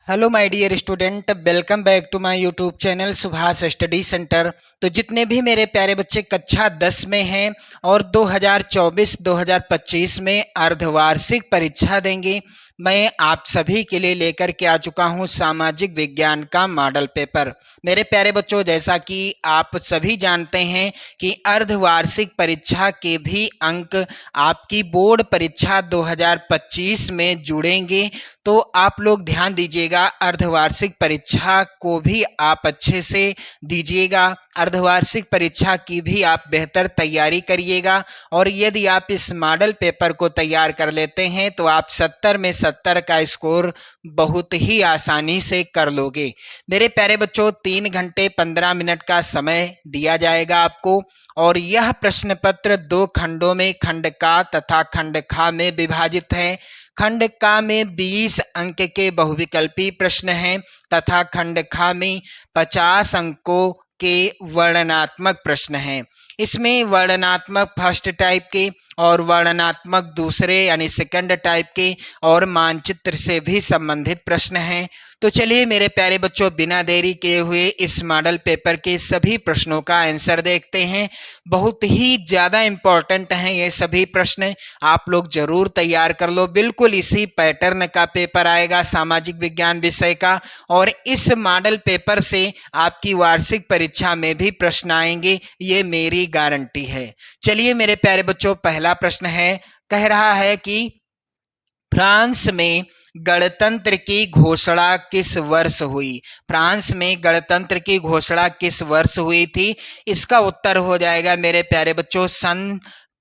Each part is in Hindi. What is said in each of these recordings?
Hello my dear student, welcome back to my YouTube channel Subhash study centre. तो जितने भी मेरे प्यारे बच्चे कक्षा 10 में हैं और 2024-2025 में अर्धवार्षिक परीक्षा देंगे, मैं आप सभी के लिए लेकर के आ चुका हूं सामाजिक विज्ञान का मॉडल पेपर। मेरे प्यारे बच्चों, जैसा कि आप सभी जानते हैं कि अर्धवार्षिक परीक्षा के भी अंक आपकी बोर्ड परीक्षा 2025 में जुड़ेंगे। तो आप लोग ध्यान दीजिएगा, अर्धवार्षिक परीक्षा को भी आप अच्छे से दीजिएगा, अर्धवार्षिक परीक्षा की भी आप बेहतर तैयारी करिएगा। और यदि आप इस मॉडल पेपर को तैयार कर लेते हैं तो आप 70 में 70 का स्कोर बहुत ही आसानी से कर लोगे। मेरे प्यारे बच्चों, 3 घंटे 15 मिनट का समय दिया जाएगा आपको, और यह प्रश्न पत्र 2 खंडों में, खंड का तथा खंड खा में विभाजित है। खंड का में 20 अंक के बहुविकल्पी प्रश्न हैं तथा खंड खा में 50 अंकों के वर्णनात्मक प्रश्न हैं। इसमें वर्णनात्मक फर्स्ट टाइप के और वर्णनात्मक दूसरे यानी सेकंड टाइप के और मानचित्र से भी संबंधित प्रश्न हैं। तो चलिए मेरे प्यारे बच्चों, बिना देरी किए हुए इस मॉडल पेपर के सभी प्रश्नों का आंसर देखते हैं। बहुत ही ज़्यादा इम्पोर्टेंट हैं ये सभी प्रश्न, आप लोग जरूर तैयार कर लो। बिल्कुल इसी पैटर्न का पेपर आएगा सामाजिक विज्ञान विषय का, और इस मॉडल पेपर से आपकी वार्षिक परीक्षा में भी प्रश्न आएंगे, ये मेरी गारंटी है। चलिए मेरे प्यारे बच्चों, पहला प्रश्न है, कह रहा है कि फ्रांस में गणतंत्र की घोषणा किस वर्ष हुई? फ्रांस में गणतंत्र की घोषणा किस वर्ष हुई थी? इसका उत्तर हो जाएगा मेरे प्यारे बच्चों सन,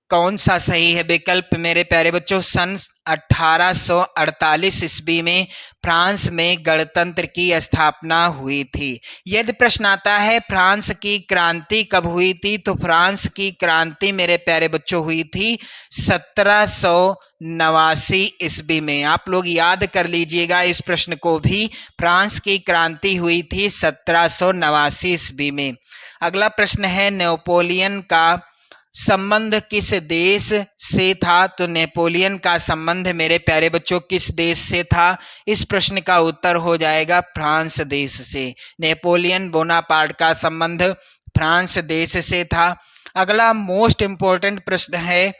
कौन सा सही है विकल्प मेरे प्यारे बच्चों? सन 1848 ईस्वी में फ्रांस में गणतंत्र की स्थापना हुई थी। यदि प्रश्न आता है फ्रांस की क्रांति कब हुई थी, तो फ्रांस की क्रांति मेरे प्यारे बच्चों हुई थी 1789 ईस्वी में। आप लोग याद कर लीजिएगा इस प्रश्न को भी, फ्रांस की क्रांति हुई थी 1789 ईस्वी में। अगला प्रश्न है, नेपोलियन का संबंध किस देश से था? तो नेपोलियन का संबंध मेरे प्यारे बच्चों किस देश से था? इस प्रश्न का उत्तर हो जाएगा फ्रांस देश से। नेपोलियन बोनापार्ट का संबंध फ्रांस देश से था। अगला मोस्ट इंपॉर्टेंट प्रश्न है,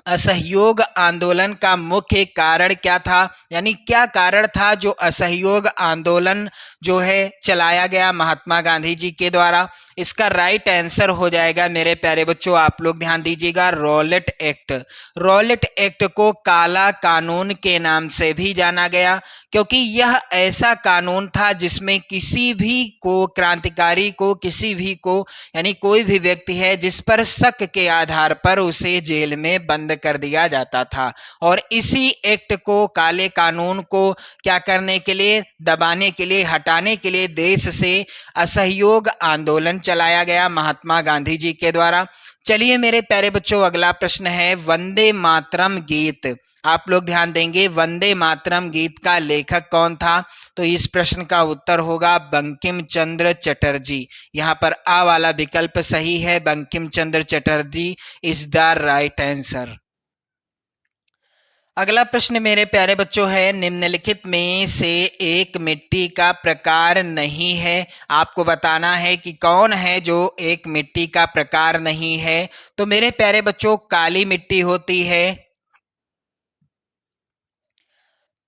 असहयोग आंदोलन का मुख्य कारण क्या था? यानी क्या कारण था जो असहयोग आंदोलन जो है चलाया गया महात्मा गांधी जी के द्वारा? इसका राइट आंसर हो जाएगा मेरे प्यारे बच्चों, आप लोग ध्यान दीजिएगा, रॉलेट एक्ट। रॉलेट एक्ट को काला कानून के नाम से भी जाना गया, क्योंकि यह ऐसा कानून था जिसमें किसी भी को, क्रांतिकारी को, किसी भी को, यानी कोई भी व्यक्ति है जिस पर शक के आधार पर उसे जेल में बंद कर दिया जाता था। और इसी एक्ट को, काले कानून को क्या करने के लिए, दबाने के लिए, हटाने के लिए देश से असहयोग आंदोलन चलाया गया महात्मा गांधी जी के द्वारा। चलिए मेरे प्यारे बच्चों, अगला प्रश्न है, वंदे मातरम गीत, आप लोग ध्यान देंगे, वंदे मातरम गीत का लेखक कौन था? तो इस प्रश्न का उत्तर होगा बंकिम चंद्र चटर्जी। यहाँ पर आ वाला विकल्प सही है, Bankim Chandra Chatterjee is the right answer. अगला प्रश्न मेरे प्यारे बच्चों है, निम्नलिखित में से एक मिट्टी का प्रकार नहीं है। आपको बताना है कि कौन है जो एक मिट्टी का प्रकार नहीं है। तो मेरे प्यारे बच्चों, काली मिट्टी होती है,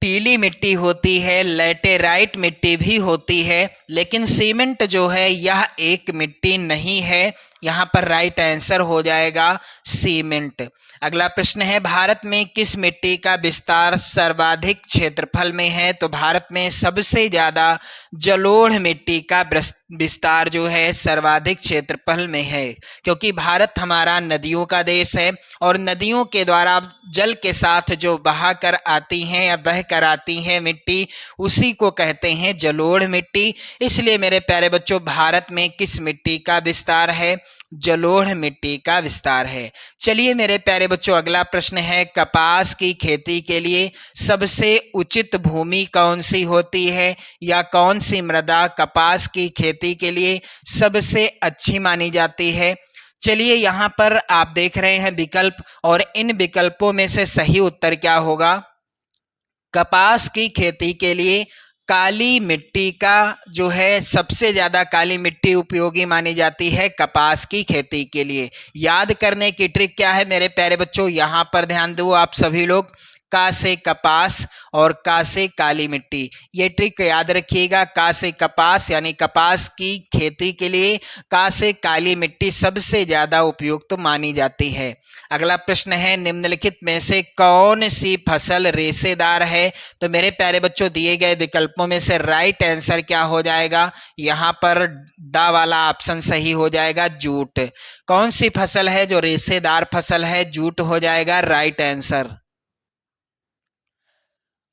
पीली मिट्टी होती है, लैटेराइट मिट्टी भी होती है, लेकिन सीमेंट जो है यह एक मिट्टी नहीं है। यहाँ पर राइट आंसर हो जाएगा सीमेंट। अगला प्रश्न है, भारत में किस मिट्टी का विस्तार सर्वाधिक क्षेत्रफल में है? तो भारत में सबसे ज्यादा जलोढ़ मिट्टी का विस्तार जो है सर्वाधिक क्षेत्रफल में है, क्योंकि भारत हमारा नदियों का देश है और नदियों के द्वारा जल के साथ जो बहा कर आती हैं या बह कर आती हैं मिट्टी, उसी को कहते हैं जलोढ़ मिट्टी। इसलिए मेरे प्यारे बच्चों, भारत में किस मिट्टी का विस्तार है? जलोढ़ मिट्टी का विस्तार है। चलिए मेरे प्यारे बच्चों, अगला प्रश्न है, कपास की खेती के लिए सबसे उचित भूमि कौन सी होती है, या कौन सी मृदा कपास की खेती के लिए सबसे अच्छी मानी जाती है? चलिए यहाँ पर आप देख रहे हैं विकल्प, और इन विकल्पों में से सही उत्तर क्या होगा? कपास की खेती के लिए काली मिट्टी का जो है सबसे ज्यादा काली मिट्टी उपयोगी मानी जाती है कपास की खेती के लिए। याद करने की ट्रिक क्या है मेरे प्यारे बच्चों, यहां पर ध्यान दो आप सभी लोग। का से कपास और का से काली मिट्टी, ये ट्रिक याद रखिएगा। का से कपास यानी कपास की खेती के लिए का से काली मिट्टी सबसे ज्यादा उपयुक्त मानी जाती है। अगला प्रश्न है, निम्नलिखित में से कौन सी फसल रेशेदार है? तो मेरे प्यारे बच्चों दिए गए विकल्पों में से राइट आंसर क्या हो जाएगा? यहाँ पर दा वाला ऑप्शन सही हो जाएगा, जूट। कौन सी फसल है जो रेशेदार फसल है? जूट हो जाएगा राइट आंसर।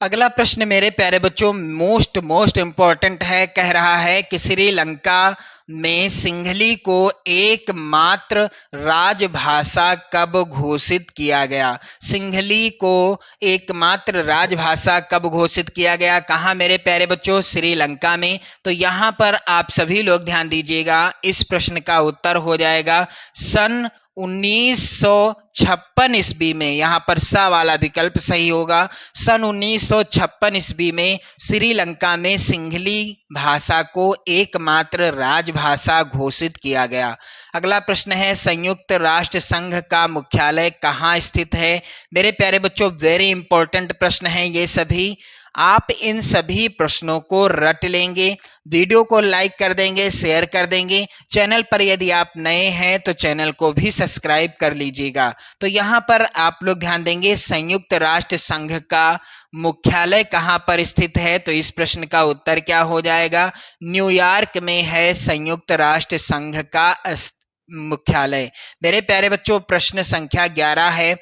अगला प्रश्न मेरे प्यारे बच्चों मोस्ट इंपॉर्टेंट है। कह रहा है कि श्रीलंका में सिंहली को एकमात्र राजभाषा कब घोषित किया गया? सिंहली को एकमात्र राजभाषा कब घोषित किया गया? कहाँ मेरे प्यारे बच्चों? श्रीलंका में। तो यहाँ पर आप सभी लोग ध्यान दीजिएगा, इस प्रश्न का उत्तर हो जाएगा सन 1956 ईस्वी में। यहाँ पर सा वाला विकल्प सही होगा। सन 1956 ईस्वी में श्रीलंका में सिंहली भाषा को एकमात्र राजभाषा घोषित किया गया। अगला प्रश्न है, संयुक्त राष्ट्र संघ का मुख्यालय कहाँ स्थित है? मेरे प्यारे बच्चों वेरी इंपॉर्टेंट प्रश्न है ये सभी। आप इन सभी प्रश्नों को रट लेंगे, वीडियो को लाइक कर देंगे, शेयर कर देंगे। चैनल पर यदि आप नए हैं तो चैनल को भी सब्सक्राइब कर लीजिएगा। तो यहाँ पर आप लोग ध्यान देंगे, संयुक्त राष्ट्र संघ का मुख्यालय कहाँ पर स्थित है? तो इस प्रश्न का उत्तर क्या हो जाएगा? न्यूयॉर्क में है संयुक्त राष्ट्र संघ का मुख्यालय। मेरे प्यारे बच्चों प्रश्न संख्या 11 है,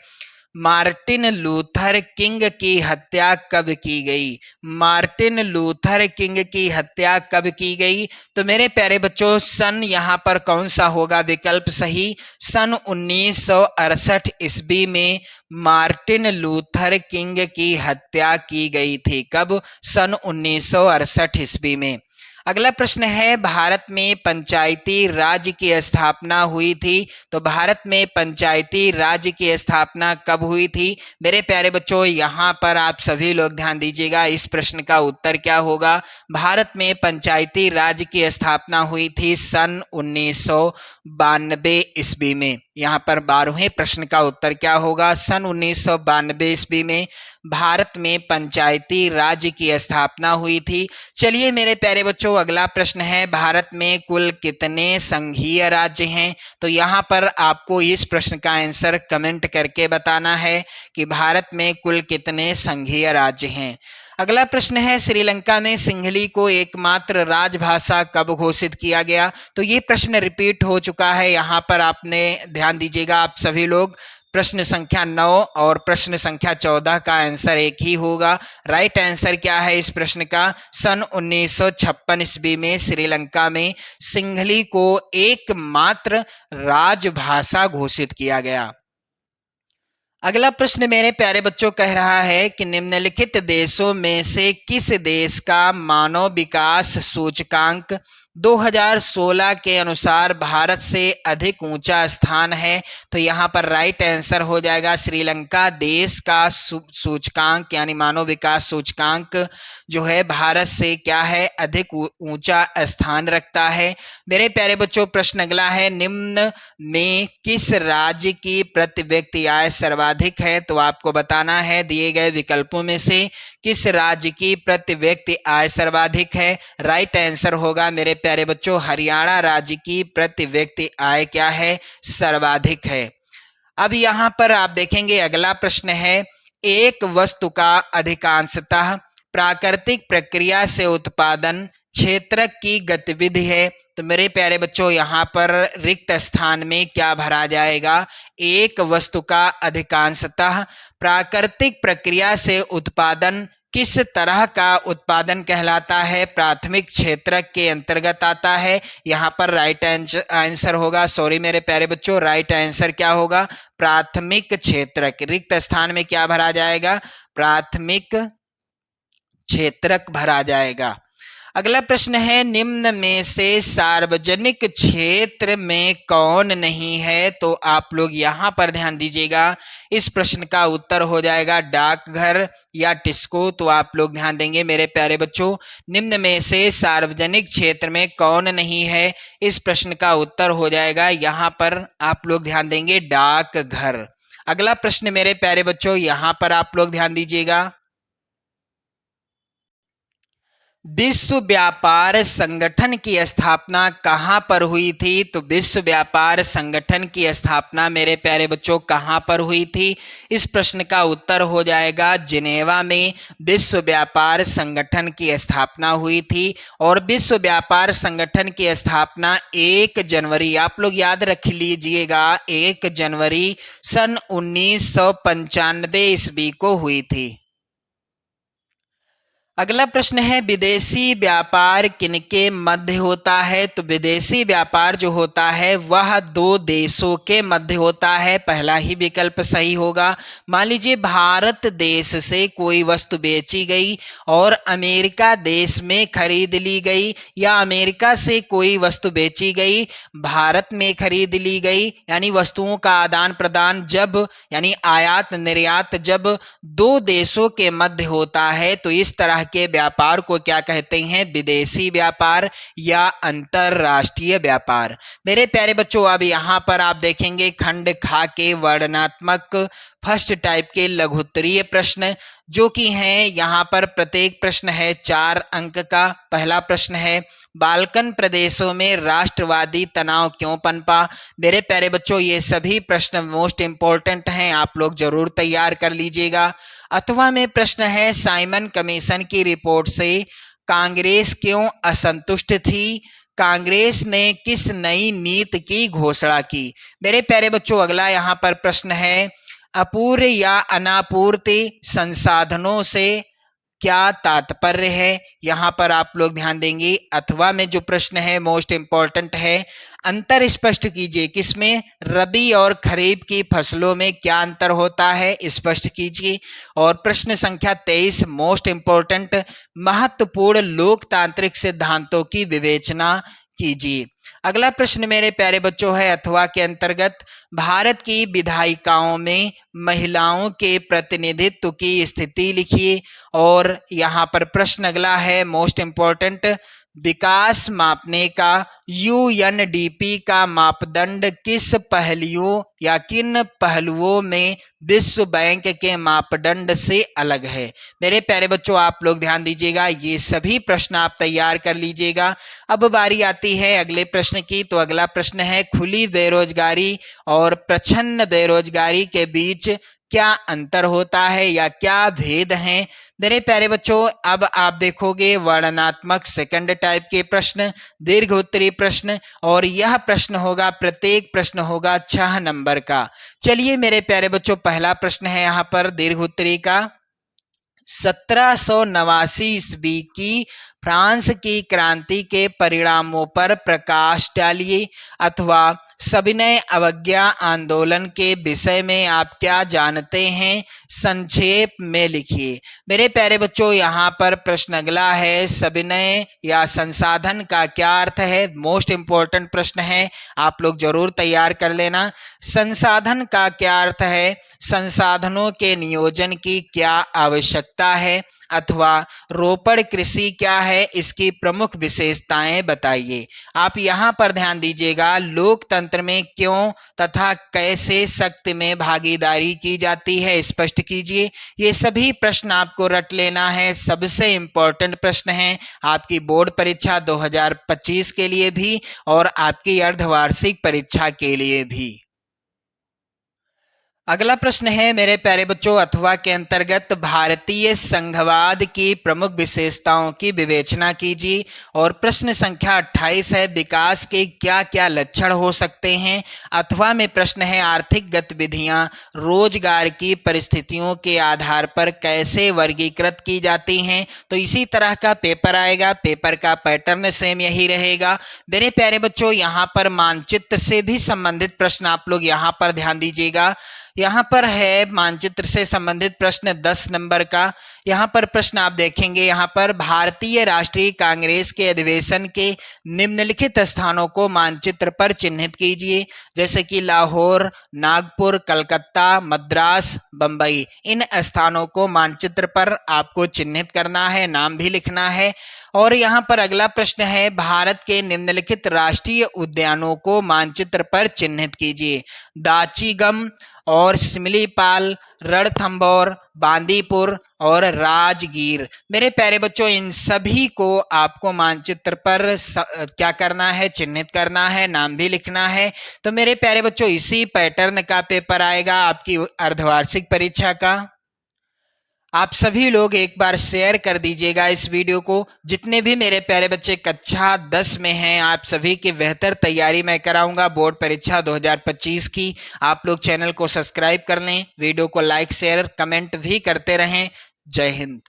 मार्टिन लूथर किंग की हत्या कब की गई? मार्टिन लूथर किंग की हत्या कब की गई? तो मेरे प्यारे बच्चों सन यहाँ पर कौन सा होगा विकल्प सही? सन 1968 ईस्वी में मार्टिन लूथर किंग की हत्या की गई थी। कब? सन 1968 ईस्वी में। अगला प्रश्न है, भारत में पंचायती राज की स्थापना हुई थी। तो भारत में पंचायती राज की स्थापना कब हुई थी? मेरे प्यारे बच्चों यहाँ पर आप सभी लोग ध्यान दीजिएगा, इस प्रश्न का उत्तर क्या होगा? भारत में पंचायती राज की स्थापना हुई थी सन 1992 ईस्वी में। यहाँ पर 12वें प्रश्न का उत्तर क्या होगा? सन 1992 ईस्वी में भारत में पंचायती राज की स्थापना हुई थी। चलिए मेरे प्यारे बच्चों अगला प्रश्न है, भारत में कुल कितने संघीय राज्य हैं? तो यहाँ पर आपको इस प्रश्न का आंसर कमेंट करके बताना है कि भारत में कुल कितने संघीय राज्य हैं। अगला प्रश्न है, श्रीलंका में सिंहली को एकमात्र राजभाषा कब घोषित किया गया? तो ये प्रश्न रिपीट हो चुका है, यहाँ पर आपने ध्यान दीजिएगा आप सभी लोग। प्रश्न संख्या 9 और प्रश्न संख्या 14 का आंसर एक ही होगा। राइट आंसर क्या है इस प्रश्न का? सन 1956 ईस्वी में श्रीलंका में सिंहली को एकमात्र राजभाषा घोषित किया गया। अगला प्रश्न मेरे प्यारे बच्चों कह रहा है कि निम्नलिखित देशों में से किस देश का मानव विकास सूचकांक 2016 के अनुसार भारत से अधिक ऊंचा स्थान है? तो यहाँ पर राइट आंसर हो जाएगा श्रीलंका देश का सूचकांक यानी मानव विकास सूचकांक जो है भारत से क्या है? अधिक ऊंचा स्थान रखता है। मेरे प्यारे बच्चों प्रश्न अगला है, निम्न में किस राज्य की प्रति व्यक्ति आय सर्वाधिक है? तो आपको बताना है दिए गए विकल्पों में से किस राज्य की प्रति व्यक्ति आय सर्वाधिक है? राइट आंसर होगा मेरे प्यारे बच्चों हरियाणा राज्य की प्रति व्यक्ति आय क्या है? सर्वाधिक है। अब यहाँ पर आप देखेंगे अगला प्रश्न है, एक वस्तु का अधिकांशतः प्राकृतिक प्रक्रिया से उत्पादन क्षेत्रक की गतिविधि है। तो मेरे प्यारे बच्चों यहाँ पर रिक्त स्थान में क्या भरा जाएगा? एक वस्तु का अधिकांशतः प्राकृतिक प्रक्रिया से उत्पादन किस तरह का उत्पादन कहलाता है? प्राथमिक क्षेत्र के अंतर्गत आता है। यहाँ पर राइट आंसर होगा, सॉरी मेरे प्यारे बच्चों, राइट आंसर क्या होगा? प्राथमिक क्षेत्र। रिक्त स्थान में क्या भरा जाएगा? प्राथमिक क्षेत्रक भरा जाएगा। अगला प्रश्न है, निम्न में से सार्वजनिक क्षेत्र में कौन नहीं है? तो आप लोग यहाँ पर ध्यान दीजिएगा, इस प्रश्न का उत्तर हो जाएगा डाकघर या टिस्को। तो आप लोग ध्यान देंगे मेरे प्यारे बच्चों, निम्न में से सार्वजनिक क्षेत्र में कौन नहीं है, इस प्रश्न का उत्तर हो जाएगा यहाँ पर आप लोग ध्यान देंगे डाकघर। अगला प्रश्न मेरे प्यारे बच्चों, यहाँ पर आप लोग ध्यान दीजिएगा, विश्व व्यापार संगठन की स्थापना कहाँ पर हुई थी? तो विश्व व्यापार संगठन की स्थापना मेरे प्यारे बच्चों कहाँ पर हुई थी? इस प्रश्न का उत्तर हो जाएगा जिनेवा में विश्व व्यापार संगठन की स्थापना हुई थी। और विश्व व्यापार संगठन की स्थापना 1 जनवरी, आप लोग याद रख लीजिएगा, 1 जनवरी सन 1995 ईस्वी को हुई थी। अगला प्रश्न है, विदेशी व्यापार किनके मध्य होता है? तो विदेशी व्यापार जो होता है वह 2 देशों के मध्य होता है। पहला ही विकल्प सही होगा। मान लीजिए भारत देश से कोई वस्तु बेची गई और अमेरिका देश में खरीद ली गई, या अमेरिका से कोई वस्तु बेची गई भारत में खरीद ली गई, यानी वस्तुओं का आदान प्रदान जब, यानी आयात निर्यात जब 2 देशों के मध्य होता है तो इस तरह के व्यापार को क्या कहते हैं? विदेशी व्यापार या अंतरराष्ट्रीय व्यापार। मेरे प्यारे बच्चों, अब यहाँ पर आप देखेंगे खंड खा के वर्णनात्मक फर्स्ट टाइप के लघुत्तरीय प्रश्न जो कि हैं यहाँ पर। प्रत्येक प्रश्न है 4 अंक का। पहला प्रश्न है, बाल्कन प्रदेशों में राष्ट्रवादी तनाव क्यों पनपा? मेरे प्यारे बच्चों, ये सभी प्रश्न मोस्ट इंपॉर्टेंट हैं, आप लोग जरूर तैयार कर लीजिएगा। अथवा में प्रश्न है, साइमन कमीशन की रिपोर्ट से कांग्रेस क्यों असंतुष्ट थी? कांग्रेस ने किस नई नीति की घोषणा की? मेरे प्यारे बच्चों, अगला यहाँ पर प्रश्न है, अपूर्ण या अनापूर्ति संसाधनों से क्या तात्पर्य है? यहाँ पर आप लोग ध्यान देंगे। अथवा में जो प्रश्न है मोस्ट इंपॉर्टेंट है, अंतर स्पष्ट कीजिए, किसमें? रबी और खरीफ की फसलों में क्या अंतर होता है, स्पष्ट कीजिए। और प्रश्न संख्या 23 मोस्ट इंपॉर्टेंट, महत्वपूर्ण लोकतांत्रिक सिद्धांतों की विवेचना कीजिए। अगला प्रश्न मेरे प्यारे बच्चों है, अथवा के अंतर्गत भारत की विधायिकाओं में महिलाओं के प्रतिनिधित्व की स्थिति लिखिए। और यहाँ पर प्रश्न अगला है मोस्ट इंपॉर्टेंट, विकास मापने का यूएनडीपी का मापदंड किस पहलुओं या किन पहलुओं में विश्व बैंक के मापदंड से अलग है? मेरे प्यारे बच्चों, आप लोग ध्यान दीजिएगा, ये सभी प्रश्न आप तैयार कर लीजिएगा। अब बारी आती है अगले प्रश्न की। तो अगला प्रश्न है, खुली बेरोजगारी और प्रच्छन्न बेरोजगारी के बीच क्या अंतर होता है या क्या भेद हैं? मेरे प्यारे बच्चों, अब आप देखोगे वर्णनात्मक सेकंड टाइप के प्रश्न, दीर्घ उत्तरीय प्रश्न, और यह प्रश्न होगा, प्रत्येक प्रश्न होगा 6 नंबर का। चलिए मेरे प्यारे बच्चों, पहला प्रश्न है यहाँ पर दीर्घ उत्तरीय का, 1789 ईस्वी की फ्रांस की क्रांति के परिणामों पर प्रकाश डालिए। अथवा सविनय अवज्ञा आंदोलन के विषय में आप क्या जानते हैं, संक्षेप में लिखिए। मेरे प्यारे बच्चों, यहाँ पर प्रश्न अगला है, सविनय या संसाधन का क्या अर्थ है? मोस्ट इंपॉर्टेंट प्रश्न है, आप लोग जरूर तैयार कर लेना। संसाधन का क्या अर्थ है? संसाधनों के नियोजन की क्या आवश्यकता है? अथवा रोपड़ कृषि क्या है, इसकी प्रमुख विशेषताएं बताइए। आप यहाँ पर ध्यान दीजिएगा, लोकतंत्र में क्यों तथा कैसे शक्ति में भागीदारी की जाती है, स्पष्ट कीजिए। ये सभी प्रश्न आपको रट लेना है, सबसे इम्पोर्टेंट प्रश्न हैं आपकी बोर्ड परीक्षा 2025 के लिए भी और आपकी अर्धवार्षिक परीक्षा के लिए भी। अगला प्रश्न है मेरे प्यारे बच्चों, अथवा के अंतर्गत भारतीय संघवाद की प्रमुख विशेषताओं की विवेचना कीजिए। और प्रश्न संख्या 28 है, विकास के क्या क्या लक्षण हो सकते हैं? अथवा में प्रश्न है, आर्थिक गतिविधियां रोजगार की परिस्थितियों के आधार पर कैसे वर्गीकृत की जाती हैं? तो इसी तरह का पेपर आएगा, पेपर का पैटर्न सेम यही रहेगा। मेरे प्यारे बच्चों, यहाँ पर मानचित्र से भी संबंधित प्रश्न आप लोग यहाँ पर ध्यान दीजिएगा। यहाँ पर है मानचित्र से संबंधित प्रश्न 10 नंबर का। यहाँ पर प्रश्न आप देखेंगे, यहाँ पर भारतीय राष्ट्रीय कांग्रेस के अधिवेशन के निम्नलिखित स्थानों को मानचित्र पर चिन्हित कीजिए, जैसे कि लाहौर, नागपुर, कलकत्ता, मद्रास, बंबई। इन स्थानों को मानचित्र पर आपको चिन्हित करना है, नाम भी लिखना है। और यहाँ पर अगला प्रश्न है, भारत के निम्नलिखित राष्ट्रीय उद्यानों को मानचित्र पर चिन्हित कीजिए। दाचीगम और सिमलीपाल, रणथंभौर, बांदीपुर और राजगीर। मेरे प्यारे बच्चों, इन सभी को आपको मानचित्र पर क्या करना है, चिन्हित करना है, नाम भी लिखना है। तो मेरे प्यारे बच्चों, इसी पैटर्न का पेपर आएगा आपकी अर्धवार्षिक परीक्षा का। आप सभी लोग एक बार शेयर कर दीजिएगा इस वीडियो को। जितने भी मेरे प्यारे बच्चे कक्षा 10 में हैं, आप सभी की बेहतर तैयारी मैं कराऊंगा बोर्ड परीक्षा 2025 की। आप लोग चैनल को सब्सक्राइब कर लें, वीडियो को लाइक शेयर कमेंट भी करते रहें। जय हिंद।